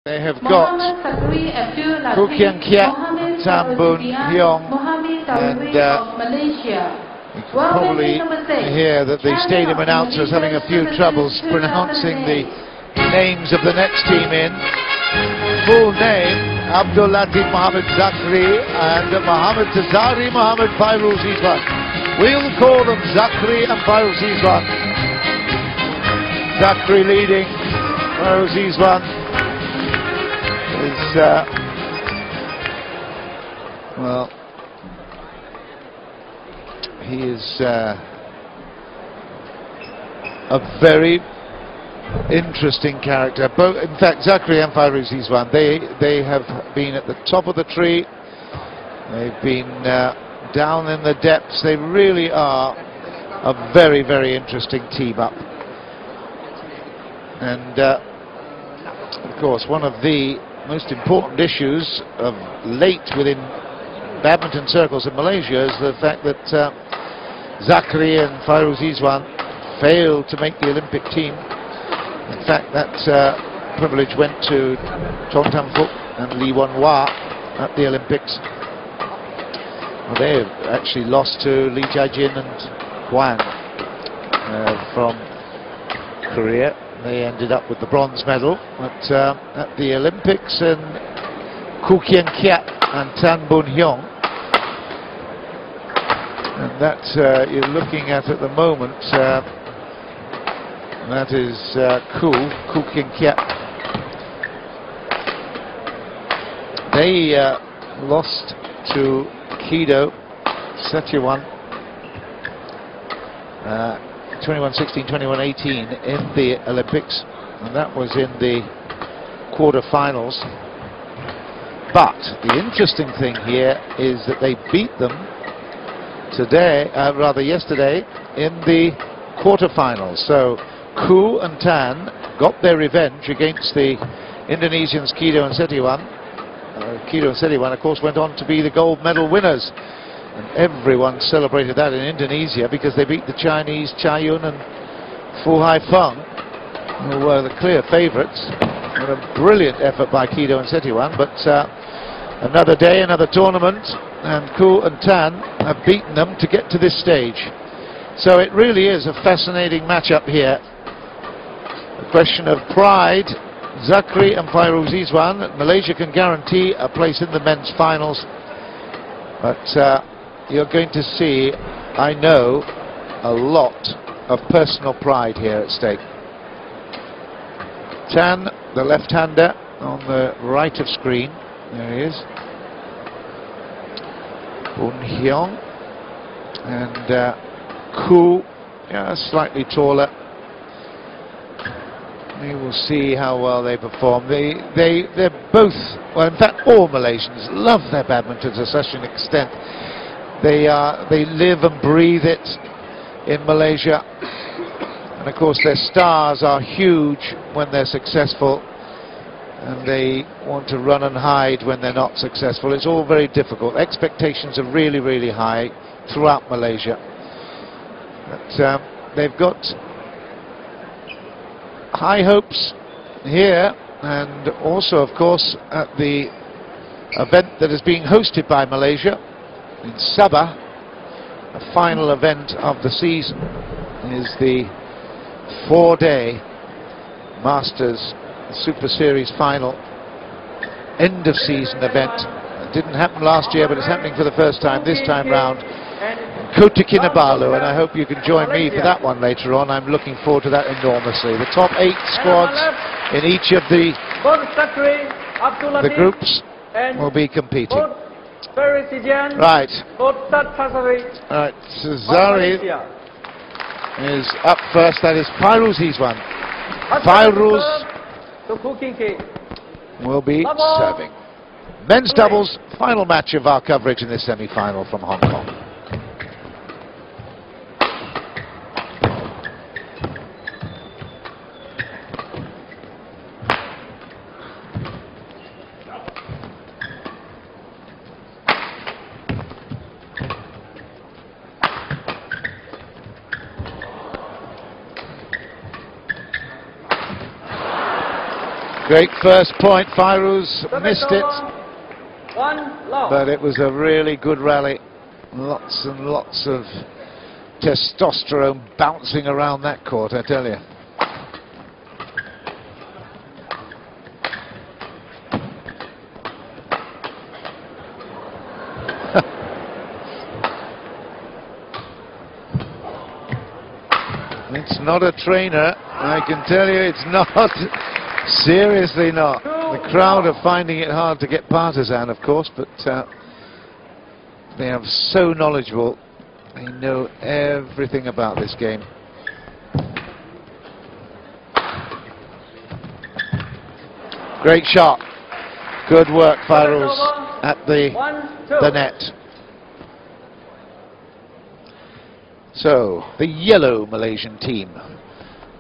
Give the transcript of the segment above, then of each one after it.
They have got Kien Keat, Boon, Heong, and you can probably hear that the stadium announcers having a few troubles pronouncing the names of the next team in. Full name: Abdul Latif Mohd Zakry and Mohd TAZARI Mohd Fairuzizuan. We'll call them Zakry and Fairuzizuan. Zakry leading, Fairuzizuan is well, he is a very interesting character. Both, in fact, Zakry and Fairuzizuan, they have been at the top of the tree. They've been down in the depths. They really are a very, very interesting team up. And of course, one of the most important issues of late within badminton circles in Malaysia is the fact that Zakry and Fairuzizuan failed to make the Olympic team. In fact, that privilege went to Chong Tam Fook and Lee Won Wah at the Olympics. Well, they have actually lost to Lee Jia-jin and Hwang from Korea. They ended up with the bronze medal at the Olympics, and Kien Keat and Boon Heong. And that you're looking at the moment, that is Kien Keat. They lost to Kido Setiawan 21-16, 21-18 in the Olympics, and that was in the quarter-finals. But the interesting thing here is that they beat them yesterday in the quarter-finals. So Koo and Tan got their revenge against the Indonesians Kido and Setiawan. Kido and Setiawan, of course, went on to be the gold medal winners. And everyone celebrated that in Indonesia because they beat the Chinese Cha Yun and Fu Haifeng, who were the clear favourites. And a brilliant effort by Kido and Setiawan. But another day, another tournament, and Koo and Tan have beaten them to get to this stage. So it really is a fascinating matchup here. A question of pride. Zakry and Fairuzizuan. Malaysia can guarantee a place in the men's finals. But you're going to see, I know, a lot of personal pride here at stake. Tan, the left-hander, on the right of screen. There he is. Boon Heong. And Koo, slightly taller. We will see how well they perform. They're both, well, in fact, all Malaysians love their badminton to such an extent. They live and breathe it in Malaysia, and of course their stars are huge when they're successful, and they want to run and hide when they're not successful. It's all very difficult. Expectations are really, really high throughout Malaysia. But they've got high hopes here, and also, of course, at the event that is being hosted by Malaysia in Sabah. The final event of the season is the 4-day Masters Super Series final end of season event. It didn't happen last year, but it's happening for the first time this time round in Kota Kinabalu, and I hope you can join me for that one later on. I'm looking forward to that enormously. The top 8 squads in each of the groups will be competing. Right. Alright, TAZARI is up first. That is Fairuzizuan. Fairuz will be serving. Men's doubles, final match of our coverage in this semi-final from Hong Kong. Great first point. Fairuz missed it, 1 love. but it was a really good rally. Lots and lots of testosterone bouncing around that court, I tell you. It's not a trainer, I can tell you, it's not. Seriously not. The crowd are finding it hard to get partisan, of course, but they are so knowledgeable. They know everything about this game. Great shot. Good work, Fairuz, at the net. So, the yellow Malaysian team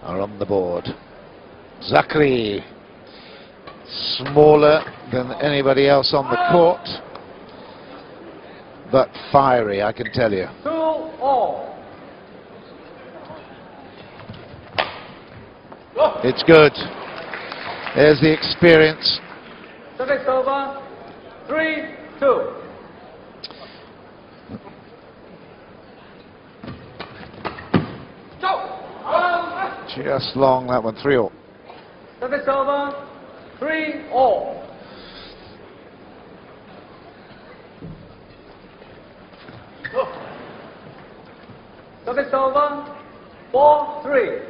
are on the board. Zakry, smaller than anybody else on the court, but fiery, I can tell you. 2-all. It's good. There's the experience. Service over. 3-2. Just long, that one. 3-all. Service over. 3-all. Service over. 4-3.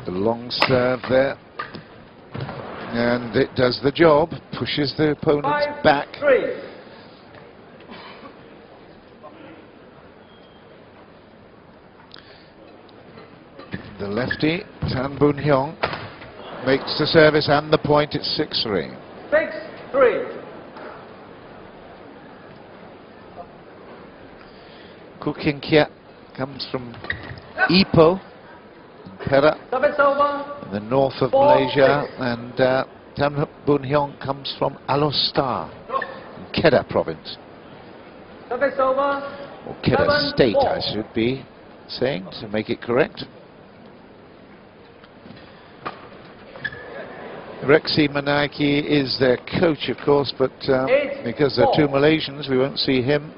The long serve there, and it does the job. Pushes the opponents back. 5-3. The lefty, Boon Heong, makes the service and the point. It's 6-3. 6-3. Kien Keat comes from Ipoh, Perak, Service over. in the north of Malaysia, and Boon Heong comes from Alor, in Kedah province, Service over. or Kedah 7-4. state, I should be saying, to make it correct. Rexy Manaiki is their coach, of course, but because they're two Malaysians, we won't see him.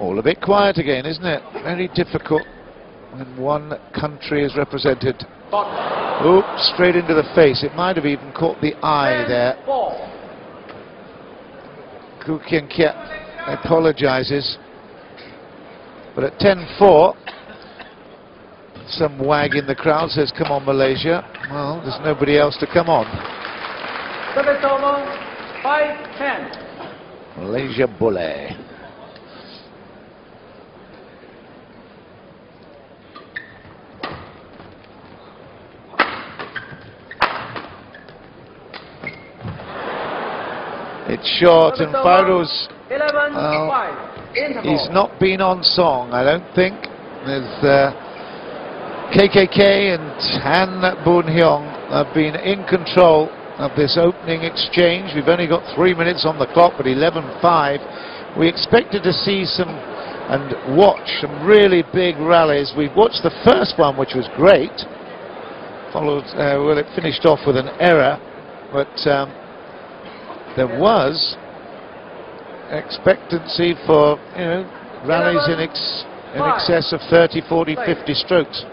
All a bit quiet again, isn't it? Very difficult when one country is represented. Oops, straight into the face. It might have even caught the eye there. Kien Keat apologises, but at 10-4, some wag in the crowd says, "Come on, Malaysia." Well, there's nobody else to come on. Service over. 5-10. Malaysia Bully. It's short, and Fairuz, he's not been on song, I don't think. There's KKK and Boon Heong have been in control of this opening exchange. We've only got 3 minutes on the clock, but 11-5. We expected to see some and watch some really big rallies. We've watched the first one, which was great. Followed, well, it finished off with an error, but there was expectancy for, you know, rallies in excess of 30, 40, 50 strokes.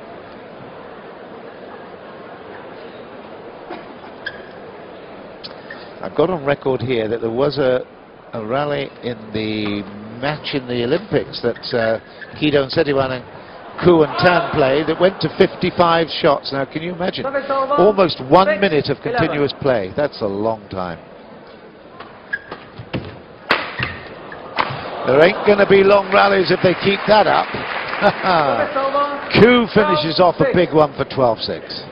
I've got on record here that there was a rally in the match in the Olympics that Kidon Setiwan and Koo and Tan played that went to 55 shots. Now, can you imagine? Almost 1 minute of continuous play. That's a long time. There ain't going to be long rallies if they keep that up. Koo finishes off a big one for 12-6.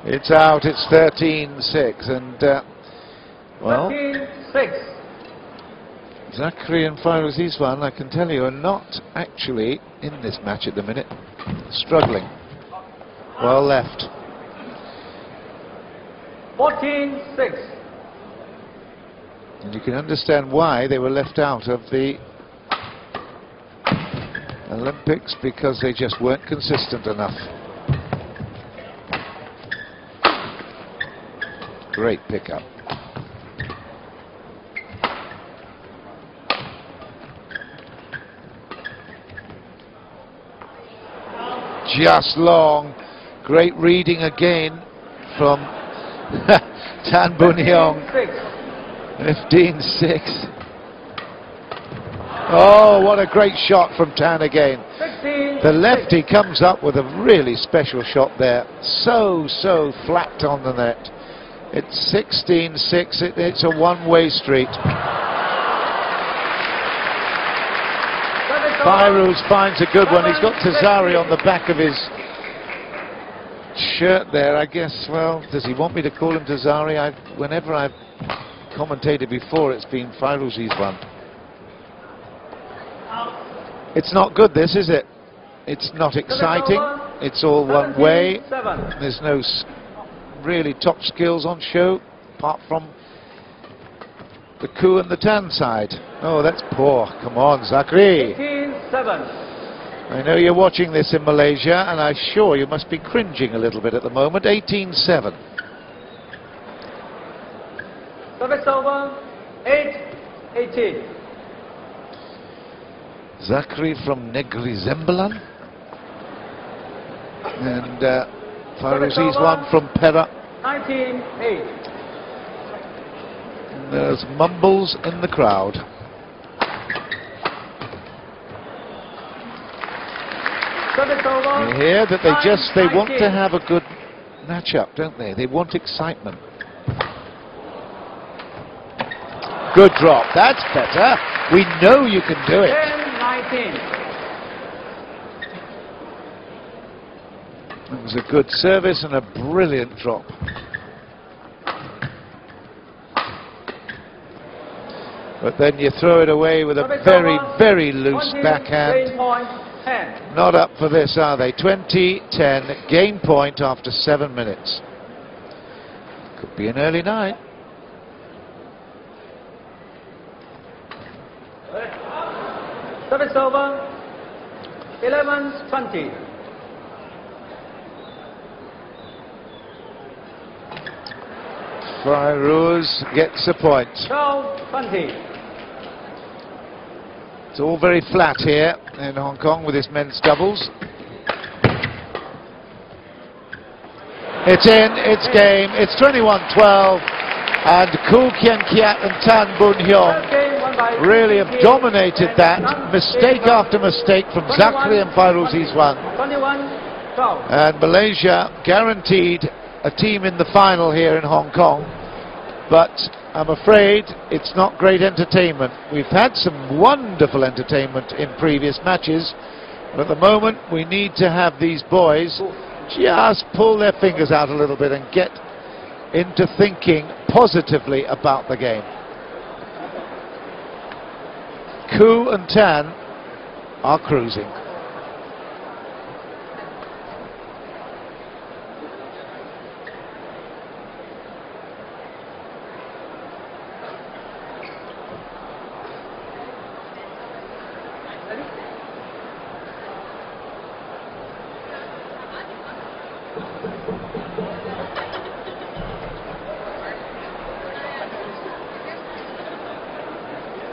It's out, it's 13-6, and well, 6. Zakry and Fairuzizuan, I can tell you, are not actually in this match at the minute. Struggling. Well left. 14-6. And you can understand why they were left out of the Olympics, because they just weren't consistent enough. Great pickup. Just long. Great reading again from Tan Boon Heong. 15-6. Oh, what a great shot from Tan again. 16, The lefty comes up with a really special shot there. So flat on the net. It's 16-6. It's a one-way street. Fairuz finds a good one. He's got Tazari on the back of his shirt there, I guess. Well, does he want me to call him Tazari? Whenever I've commentated before, it's been Fairuzizuan. It's not good, this, is it? It's not exciting. It's all one way. There's no really top skills on show, apart from the Koo and the Tan side. Oh, that's poor. Come on, Zakry. 18-7. I know you're watching this in Malaysia, and I'm sure you must be cringing a little bit at the moment. 18-7. Service over. 8-18. Zakry from Negri Zembalan. And Fairuzizuan from Perak. 19-8. There's mumbles in the crowd. You hear that they want to have a good match-up, don't they? They want excitement. Good drop. That's better. We know you can do it. 10-19. It was a good service and a brilliant drop. But then you throw it away with a very loose backhand. Not up for this, are they? 20-10, game point after 7 minutes. Could be an early night. Service over. 11-20. Fairuz gets a point. 12-20. It's all very flat here in Hong Kong with his men's doubles. It's in, it's game, it's 21-12, and Kien Keat and Tan Boon Heong really have dominated that, mistake after mistake from Zakry and Fairuzizuan. 21-12. And Malaysia guaranteed a team in the final here in Hong Kong, but I'm afraid it's not great entertainment. We've had some wonderful entertainment in previous matches, but at the moment we need to have these boys just pull their fingers out a little bit and get into thinking positively about the game. Koo and Tan are cruising.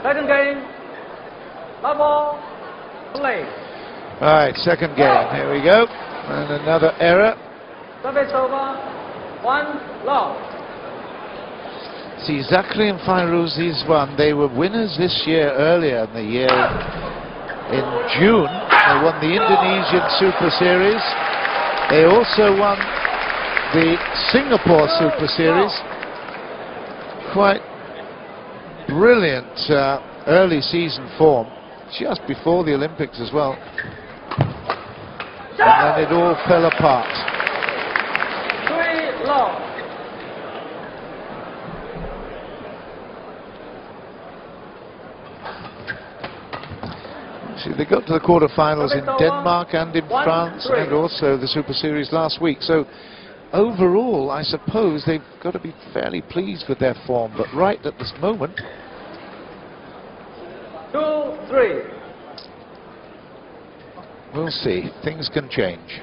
Second game, level, play. All right, second game. Here we go. And another error. Service over. 1 love. See, Zakry and Fairuzizuan, they were winners this year, earlier in the year. In June, they won the Indonesian Super Series. They also won the Singapore Super Series. Quite brilliant early season form, just before the Olympics as well. And then it all fell apart. 3 love. See, they got to the quarterfinals in Denmark and in 1-3. France and also the Super Series last week. So overall, I suppose they've got to be fairly pleased with their form. But right at this moment, 2-3. we'll see. Things can change.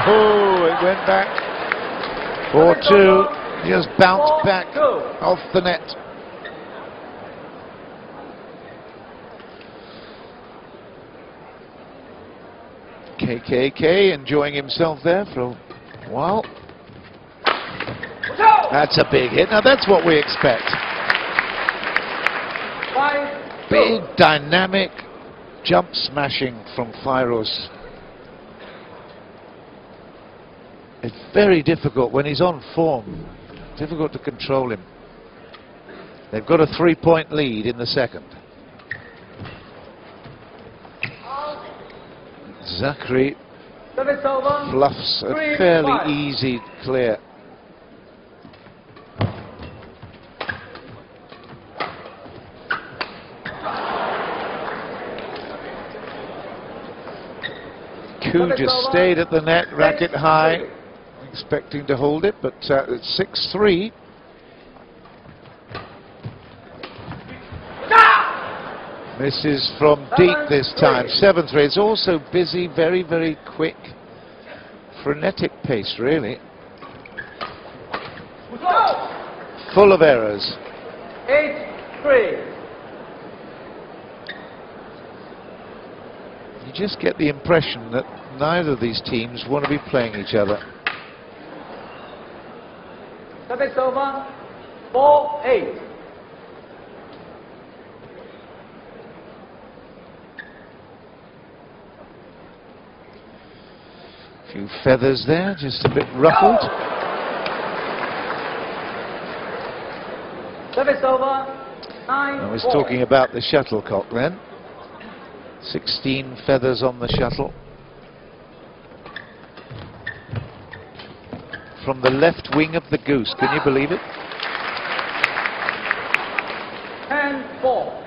Oh, it went back. 4-2. Just bounced back off the net. KKK enjoying himself there for a while. That's a big hit. Now that's what we expect. Big, dynamic, jump smashing from Fairuz. It's very difficult when he's on form. Difficult to control him. They've got a 3-point lead in the second. Zakry fluffs a fairly easy clear. Koo just stayed at the net, racket high, expecting to hold it, but it's 6-3. Misses from deep this time. 7-3. It's also busy, very, very quick, frenetic pace, really. Full of errors. 8-3. You just get the impression that neither of these teams want to be playing each other. Service over. 4-8. Few feathers there, just a bit ruffled. Service over. 9-4. I was talking about the shuttlecock then. 16 feathers on the shuttle. From the left wing of the goose, can you believe it? 10-4.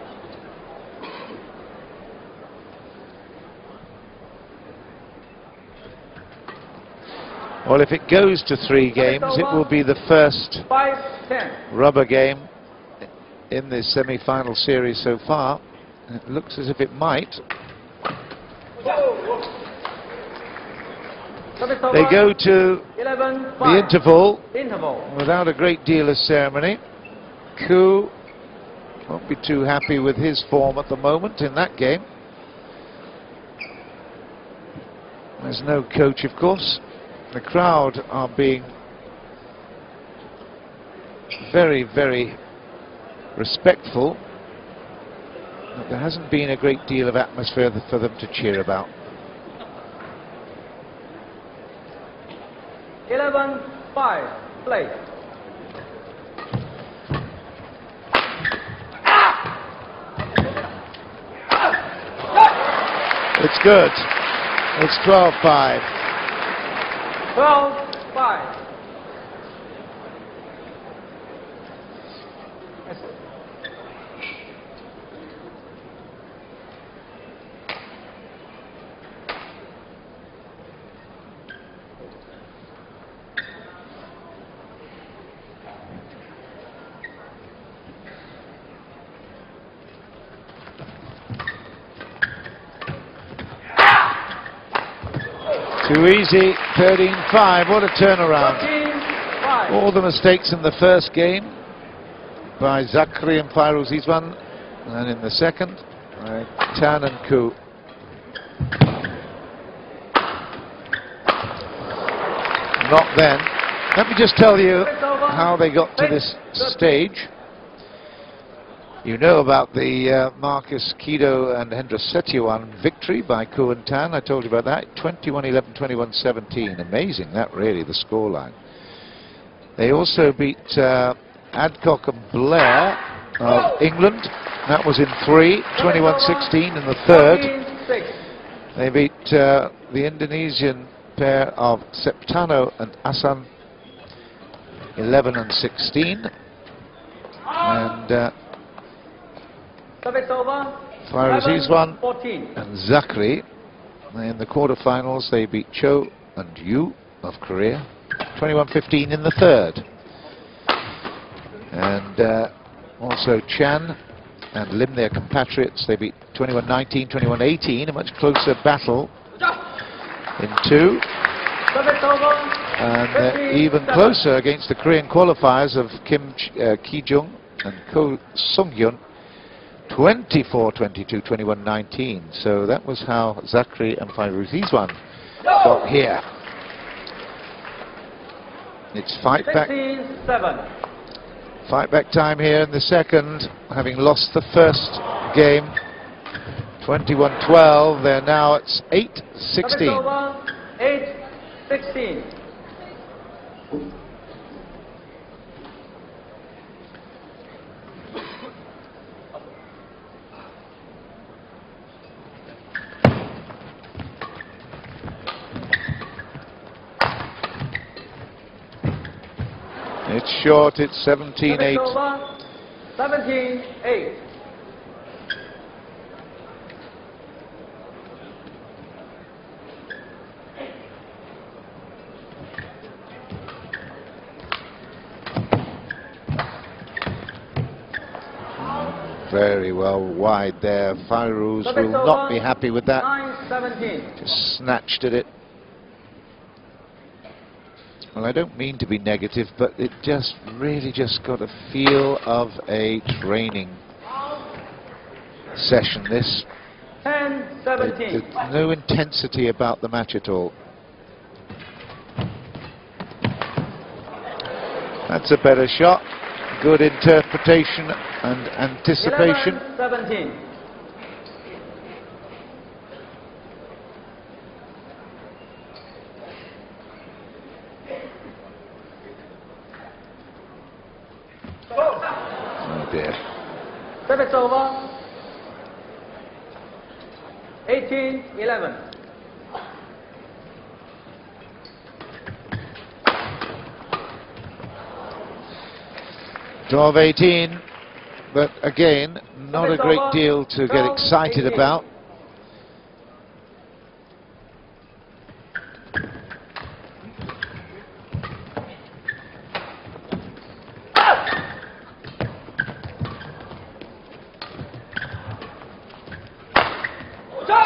Well, if it goes to 3 games, it will be the first 5-10. rubber game in this semi-final series so far. It looks as if it might. They go to 11-5. the interval Interval. without a great deal of ceremony. Koo won't be too happy with his form at the moment in that game. There's no coach, of course. The crowd are being very, very respectful. But there hasn't been a great deal of atmosphere for them to cheer about. 11-5. Play. It's good. It's 12-5. 12-5. Too easy, 13-5, what a turnaround. 13-5. All the mistakes in the first game by Zakry and Fairuzizuan, and in the second, by Tan and Koo. Not then. Let me just tell you how they got to this stage. You know about the Marcus Kido and Hendra Setiawan victory by Koo and Tan. I told you about that. 21-11, 21-17. Amazing, that really, the scoreline. They also beat Adcock and Blair of England. That was in 3, 21-16 in the third. They beat the Indonesian pair of Septano and Asan 11 and 16. And Fairuzizuan and Zakry. In the quarterfinals, they beat Cho and Yu of Korea 21-15 in the third. And also Chan and Lim, their compatriots, they beat 21-19, 21-18, a much closer battle in 2. And even closer against the Korean qualifiers of Kim Ki-jung and Ko Sung-hyun, 24-22, 21-19. So that was how Zakry and Fairuzizuan got here. It's fight back time here in the second, having lost the first game 21-12. They're now at 8-16. 8-16. It's short, it's 17-8. 17-8. Very well wide there. Fairuz will not be happy with that. 9-17. Just snatched at it. Well, I don't mean to be negative, but it just really just got a feel of a training session, this. 10-17. There's no intensity about the match at all. That's a better shot. Good interpretation and anticipation. 11-17. Oh dear. Service over. 18-11. Of 18, but again, not a great deal to get excited about.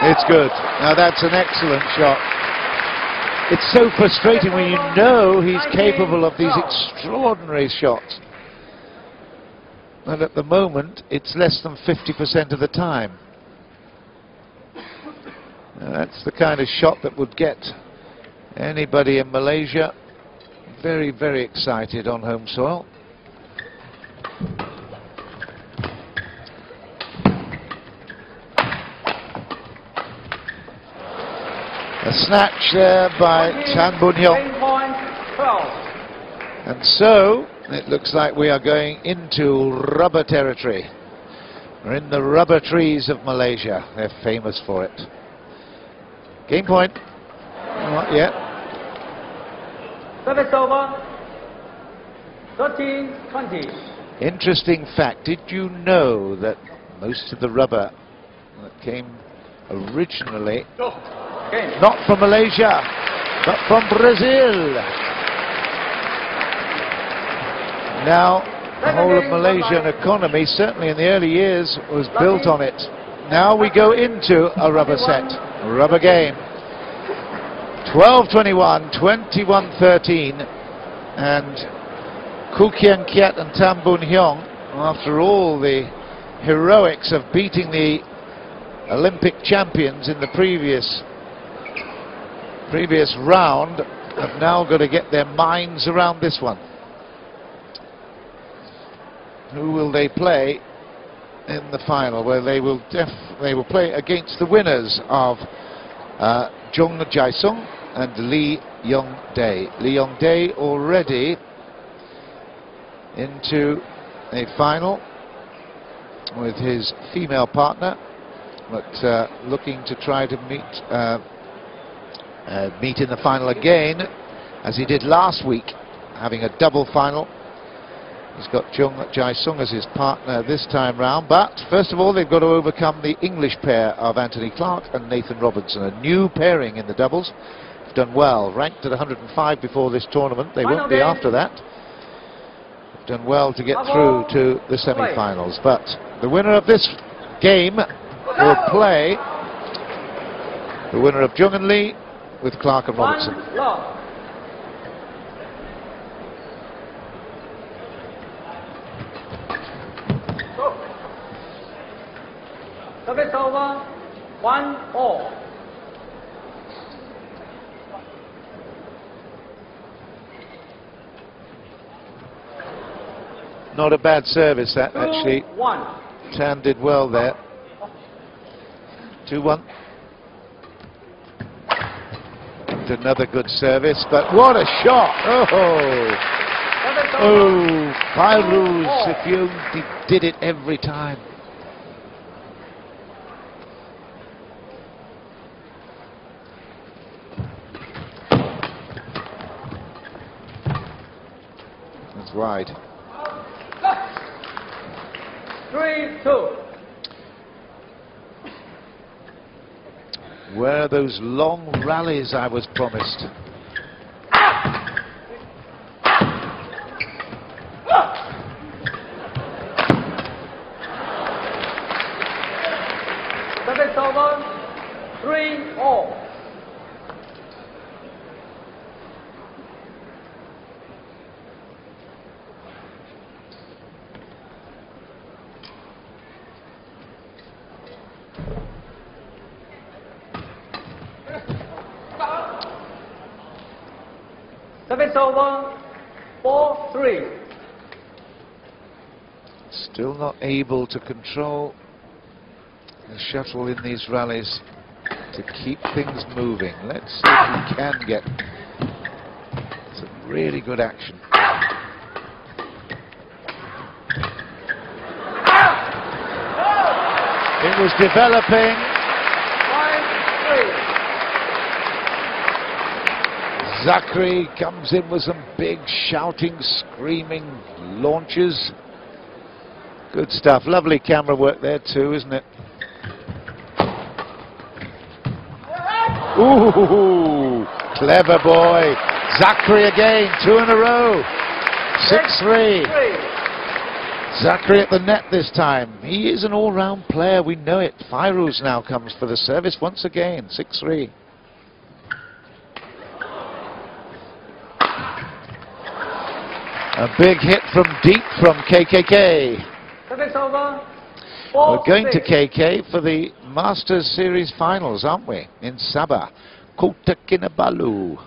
It's good. Now that's an excellent shot. It's so frustrating when you know he's capable of these extraordinary shots. And at the moment, it's less than 50% of the time. Now, that's the kind of shot that would get anybody in Malaysia very, very excited on home soil. A snatch there by Chan Boon Hyung. And so it looks like we are going into rubber territory. We're in the rubber trees of Malaysia. They're famous for it. Game point. Not yet. Service over. 13-20. Interesting fact. Did you know that most of the rubber that came originally not from Malaysia, but from Brazil? Now, the whole of Malaysian economy, certainly in the early years, was built on it. Now we go into a rubber set, a rubber game. 12-21, 21-13, and Kien Keat and Tan Boon Hyung, after all the heroics of beating the Olympic champions in the previous round, have now got to get their minds around this one. Who will they play in the final? Well, they will play against the winners of Jung Jae-sung and Lee Young-dae. Lee Young-dae already into a final with his female partner, but looking to try to meet in the final again, as he did last week, having a double final. He's got Jung Jae-sung as his partner this time round, but first of all they've got to overcome the English pair of Anthony Clark and Nathan Robinson, a new pairing in the doubles. Done well, ranked at 105 before this tournament. They won't be after that. Done well to get through to the semi-finals, but the winner of this game will play the winner of Jung and Lee with Clark and Robinson. Service over, 1-all. Not a bad service that, actually. 2-1. Tan did well there. 2-1. And another good service, but what a shot! Oh, Fairuz, if you did it every time. That's wide. 3-2. Where are those long rallies I was promised? Service over, 3-all. Service over, 4-3. Still not able to control the shuttle in these rallies to keep things moving. Let's see if we can get some really good action. It was developing. 5-3. Zakry comes in with some big shouting, screaming launches. Good stuff. Lovely camera work there too, isn't it? Ooh, clever boy. Zakry again, 2 in a row. 6-3. Zakry at the net this time. He is an all-round player, we know it. Fairuz now comes for the service once again. 6-3. A big hit from deep from KKK. Service over, We're going to 4-6. KK for the Masters Series finals, aren't we? In Sabah, Kota Kinabalu.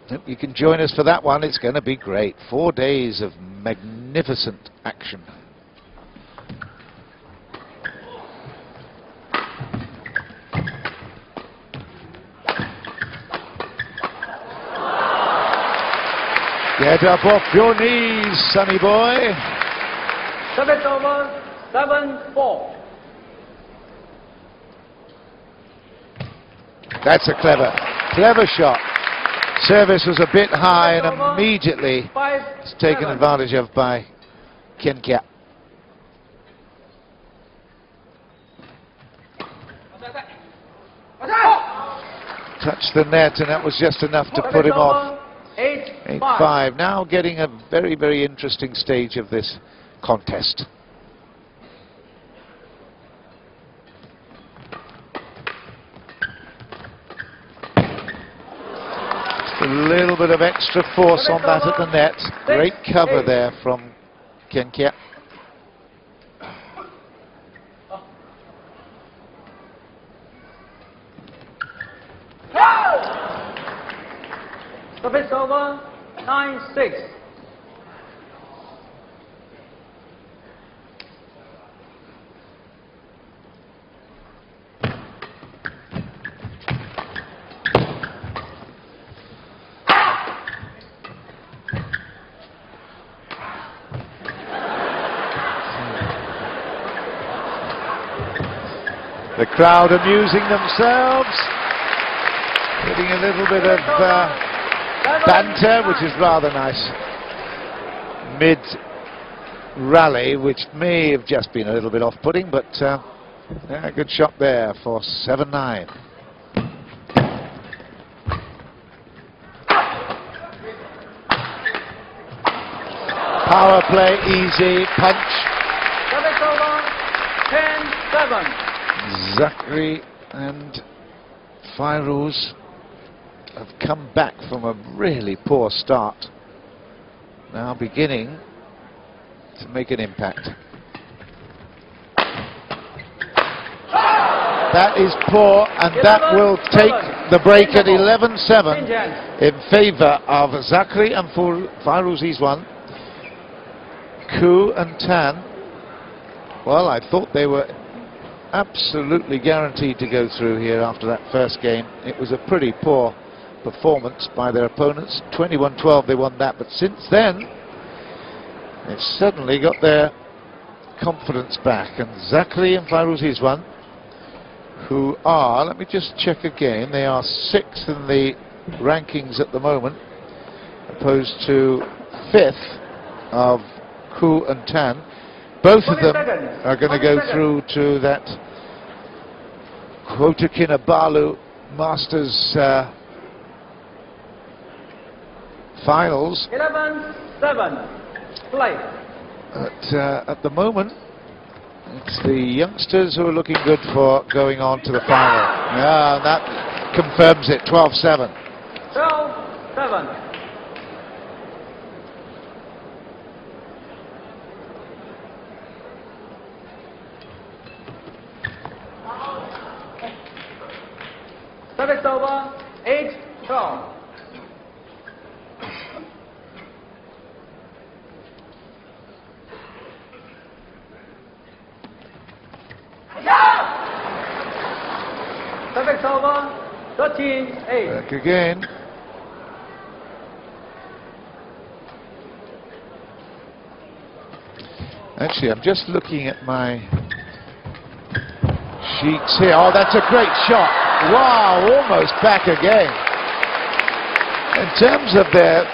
Hope you can join us for that one. It's going to be great. 4 days of magnificent action. Get up off your knees, sonny boy. Service over, 7-4. That's a clever shot. Service was a bit high and immediately it's taken advantage of by Kien Keat. Touched the net and that was just enough to put him off. 8-5. Now getting a very, very interesting stage of this contest. Just a little bit of extra force on that at the net. Great cover there from Kien Keat. Service over, 9-6. The crowd amusing themselves, getting a little bit of banter, which is rather nice. Mid-rally, which may have just been a little bit off-putting, but yeah, good shot there for 7-9. Power play, easy, punch. Service over, 10-7. Zakry and Fairuz have come back from a really poor start. Now beginning to make an impact. That is poor, and that will take the break at 11-7 in favour of Zakry and Fairuzizuan. Koo and Tan, well, I thought they were absolutely guaranteed to go through here after that first game. It was a pretty poor performance by their opponents. 21-12 they won that, but since then they've suddenly got their confidence back. And Zakry and Fairuzizuan, who are, let me just check again, they are 6th in the rankings at the moment, opposed to 5th of Koo and Tan. Both of them are going to go through to that Kota Kinabalu Masters finals. 11-7. Play. At the moment, it's the youngsters who are looking good for going on to the final. Yeah, that confirms it. 12-7. 12-7. Service over, 8-12. Service over, 13-8. Back again. Actually, I'm just looking at my sheets here. Oh, that's a great shot. Wow, almost back again. In terms of their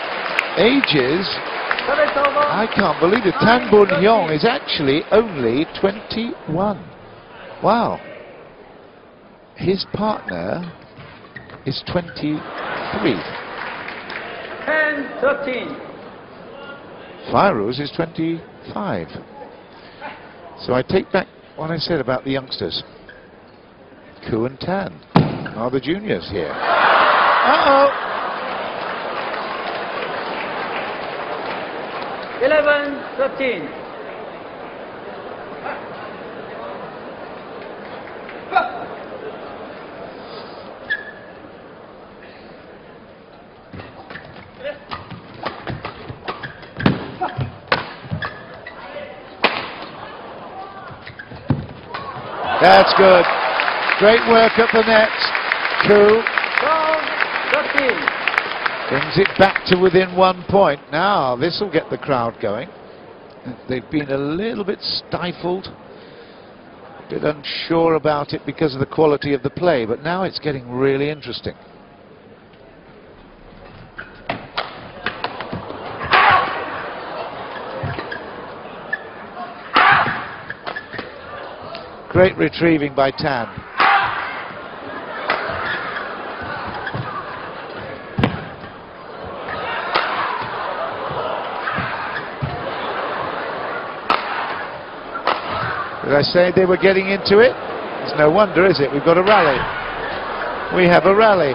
ages, I can't believe it. Boon Heong is actually only 21. Wow. His partner is 23. 10-13. Fairuz is 25. So I take back what I said about the youngsters. Koo and Tan are the juniors here. Uh-oh! 11-13. That's good. Great work at the net. Koo 12-13. brings it back to within 1 point. Now this will get the crowd going. They've been a little bit stifled, a bit unsure about it because of the quality of the play, but now it's getting really interesting. Great retrieving by Tan. Did I say they were getting into it? It's no wonder, is it? We've got a rally. We have a rally.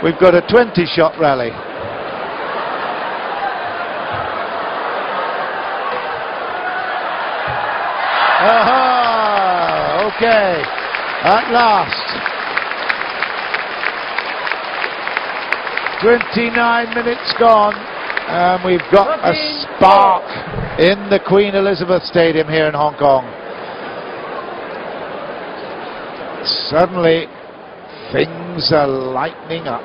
We've got a 20-shot rally. Aha! Okay, at last. 29 minutes gone, and we've got a spark in the Queen Elizabeth Stadium here in Hong Kong. Suddenly, things are lightening up.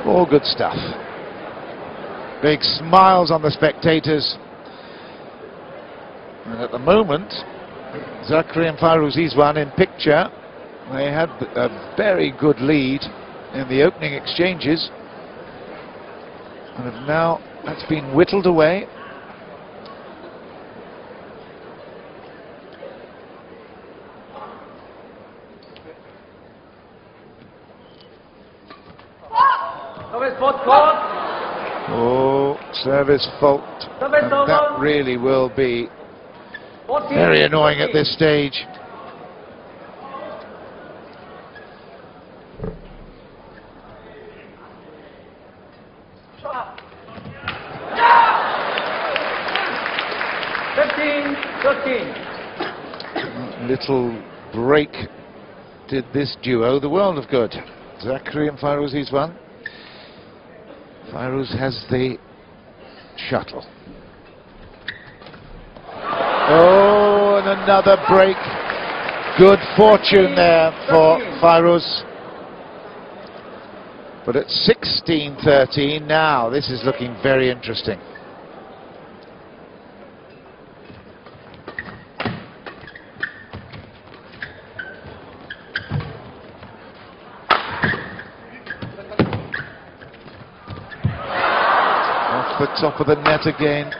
All good stuff. Big smiles on the spectators. And at the moment, Zakry and Fairuzizuan in picture. They had a very good lead in the opening exchanges, and have now, that's been whittled away. Oh, service fault. And that really will be very annoying at this stage. Little break did this duo the world of good. Zakry and Fairuzizuan. Fairuz has the shuttle. Oh, and another break. Good fortune there for Fairuz. But at 16-13 now, this is looking very interesting. Off the top of the net again.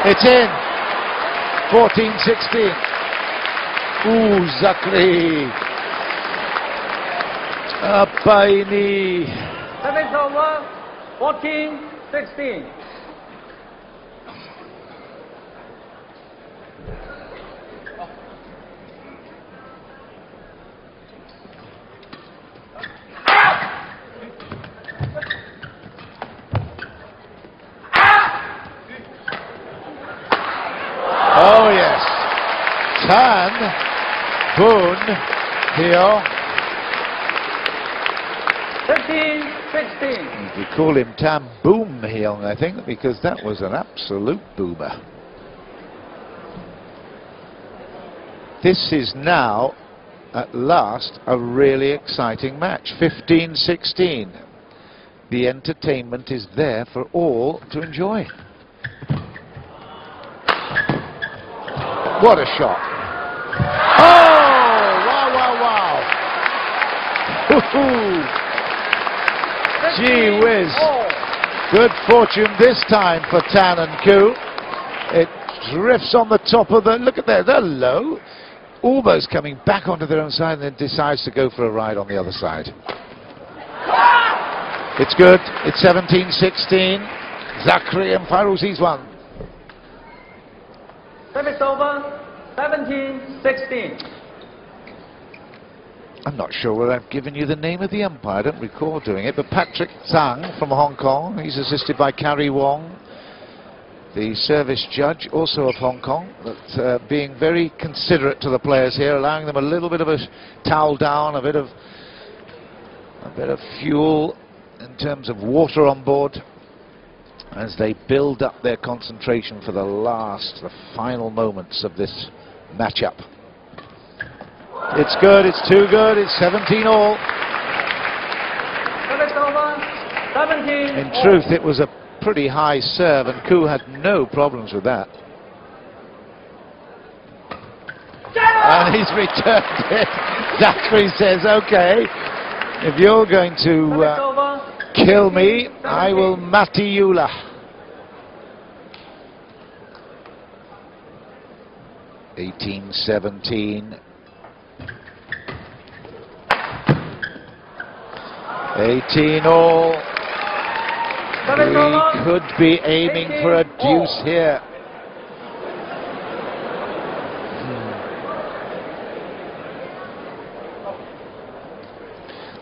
It's in. 14-16. Ooh, Zakry. Apaini. Service over. 14-16. Oh yes, Tan, Boon, Heong. 15-16. We call him Tam Boom Heong, I think, because that was an absolute boomer. This is now, at last, a really exciting match. 15-16. The entertainment is there for all to enjoy. What a shot. Oh, wow, wow, wow. Gee whiz. Good fortune this time for Tan and Koo. It drifts on the top of the, look at that, they're low. Almost coming back onto their own side, and then decides to go for a ride on the other side. It's good. It's 17-16. Zakry and Fairuzizuan. Service over. 17-16. I'm not sure whether I've given you the name of the umpire. I don't recall doing it, but Patrick Zhang from Hong Kong. He's assisted by Carrie Wong, the service judge, also of Hong Kong, but being very considerate to the players here, allowing them a little bit of a towel down, a bit of fuel in terms of water on board, as they build up their concentration for the final moments of this matchup. It's good, it's too good, it's 17-all. Service over. 17. In truth, it was a pretty high serve, and Koo had no problems with that. And he's returned it. Zakry says, okay, if you're going to kill me, I will mati Yula. (18-17). 18-all. We could be aiming for a deuce here.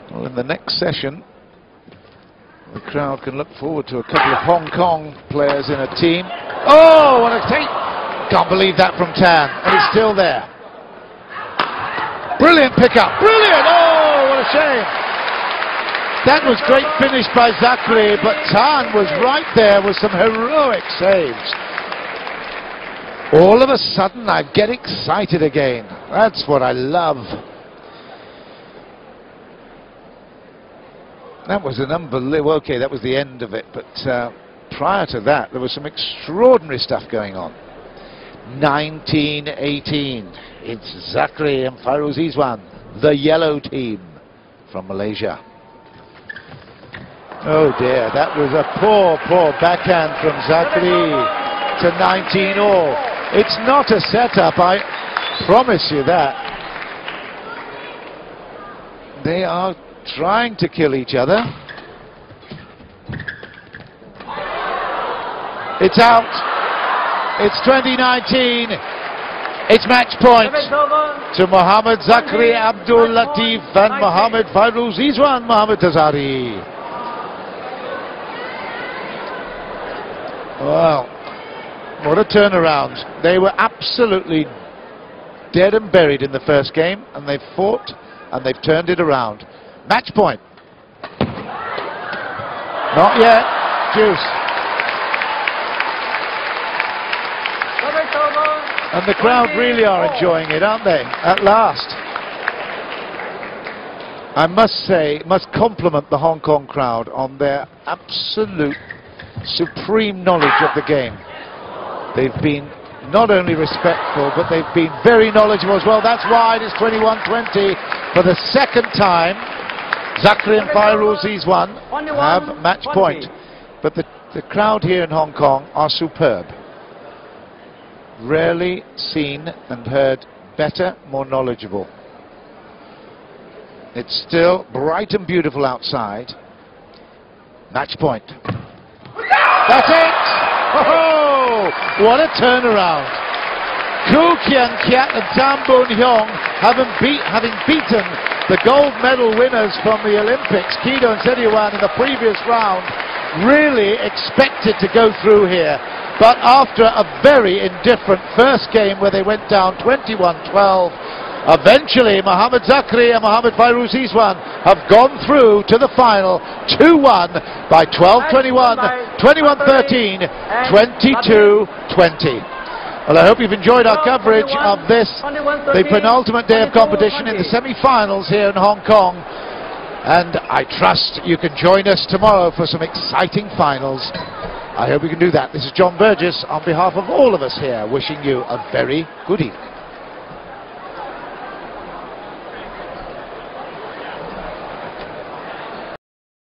Well, in the next session, the crowd can look forward to a couple of Hong Kong players in a team. Oh, what a take! Can't believe that from Tan, and it's still there. Brilliant pickup, brilliant! Oh, what a shame! That was great finish by Zakry, but Tan was right there with some heroic saves. All of a sudden, I get excited again. That's what I love. That was an unbelievable. Okay, that was the end of it, but prior to that, there was some extraordinary stuff going on. 1918. It's Zakry and Fairuzizuan, the yellow team from Malaysia. Oh dear, that was a poor backhand from Zakry to 19-all. It's not a setup, I promise you that. They are trying to kill each other. It's out. It's 2019. It's match point to Mohd Zakry ABDUL LATIF and Mohd Fairuzizuan MOHD TAZARI. Well, what a turnaround. They were absolutely dead and buried in the first game, and they've fought and they've turned it around. Match point. Not yet. Juice. And the crowd really are enjoying it, aren't they? At last. I must say, must compliment the Hong Kong crowd on their absolute supreme knowledge of the game. They've been not only respectful, but they've been very knowledgeable as well. That's why it is 21-20 for the second time. Zakry and Fairuzizuan have match point. But the crowd here in Hong Kong are superb. Rarely seen and heard better, more knowledgeable. It's still bright and beautiful outside. Match point. That's it! Oh, what a turnaround. Kien Keat and Boon Heong having beaten the gold medal winners from the Olympics, Kedo and Sediwan, in the previous round, really expected to go through here. But after a very indifferent first game where they went down 21-12, eventually Mohd Zakry and Mohd Fairuzizuan have gone through to the final 2-1 by 12-21, 21-13, 22-20. Well, I hope you've enjoyed our coverage of this, the penultimate day of competition in the semi-finals here in Hong Kong. And I trust you can join us tomorrow for some exciting finals. I hope we can do that. This is John Burgess on behalf of all of us here, wishing you a very good evening.